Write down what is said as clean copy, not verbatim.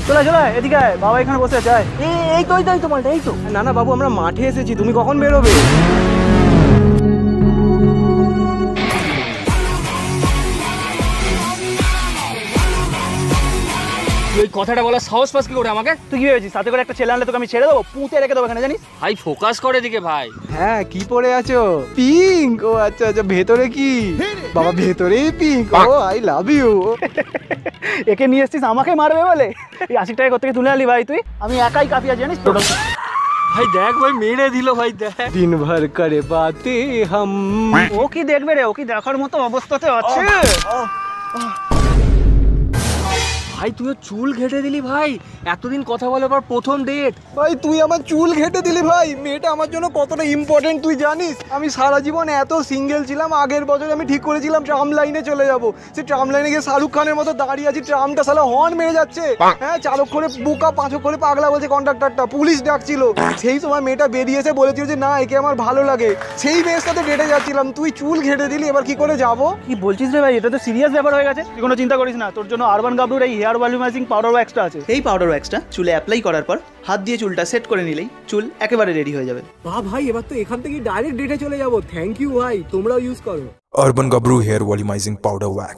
চলে চলে এদিকে আয়, বাবা এখানে বসে আছে। এই তো মালটা, এই তো। না না বাবু, আমরা মাঠে এসেছি, তুমি কখন বেরোবে? তুই ওই কথাটা বলার সাহস পাস কি করে আমাকে? তুই কি ভেবেছিস সাথে করে একটা ছেলে আনলে তোকে আমি ছেড়ে দেবো? পুঁতে রেখে দেবো এখানে, জানিস? ভাই ফোকাস করে দিকে ভাই। হ্যাঁ, কি পরে আছো? পিঙ্ক? ও আচ্ছা আচ্ছা, ভেতরে কি? বাবা ভেতরেই পিঙ্ক? ও আই লাভ ইউ। একে নিয়ে এসছিস আমাকে মারবে বলে? এই 80 টাকা কোথা থেকে তুলে আনলি ভাই তুই? আমি একাই কাফি আছি, জানিস তো? ভাই দেখ ভাই, মেরে দিল ভাই, দেখ। দিন ভর করে বাতে হাম। ও কি দেখবে রে? ও কি দেখার মতো অবস্থাতে আছে? ভাই তুইও চুল ঘেটে দিলি ভাই, এতদিন কথা বলার পর প্রথম ডেট। ভাই তুই আমার চুল ঘেটে দিলি ভাই। মেয়েটা আমার জন্য কতটা ইম্পর্টেন্ট তুই জানিস? আমি সারা জীবন এত সিঙ্গেল ছিলাম, আগের বছর আমি ঠিক করেছিলাম ট্রাম লাইনে চলে যাব। সে ট্রাম লাইনে গিয়ে শাহরুখ খানের মতো দাঁড়িয়ে আছি, ট্রামটা সালা হর্ন মেরে যাচ্ছে। হ্যাঁ, চালক করে বোকা, পাঁচক করে পাগলা বলছে কন্ডাক্টরটা, পুলিশ ডাকছিল। সেই সময় মেয়েটা বেরিয়েছে, বলেছিল যে না একে আমার ভালো লাগে। সেই মেয়ের সাথে ডেটে যাচ্ছিলাম, তুই চুল ঘেটে দিলি, এবার কি করে যাব? কি বলছিস রে ভাই? এটা তো সিরিয়াস ব্যাপার হয়ে গেছে। তুই কোনো চিন্তা করিস না, তোর জন্য আরবান গাবরুর এই হেয়ার ভলিউমাইজিং পাউডার ওয়্যাক্সটা আছে। এই পাউডার ওয়্যাক্সটা চুলে অ্যাপ্লাই করার পর হাত দিয়ে চুলটা সেট করে নিলেই চুল একেবারে রেডি হয়ে যাবে। বাহ ভাই, এবার তো এখান থেকে ডাইরেক্ট ডেটে চলে যাবো। থ্যাংক ইউ ভাই, তোমরাও ইউজ করো। Urban Gabru Hair Volumizing Powder Wax.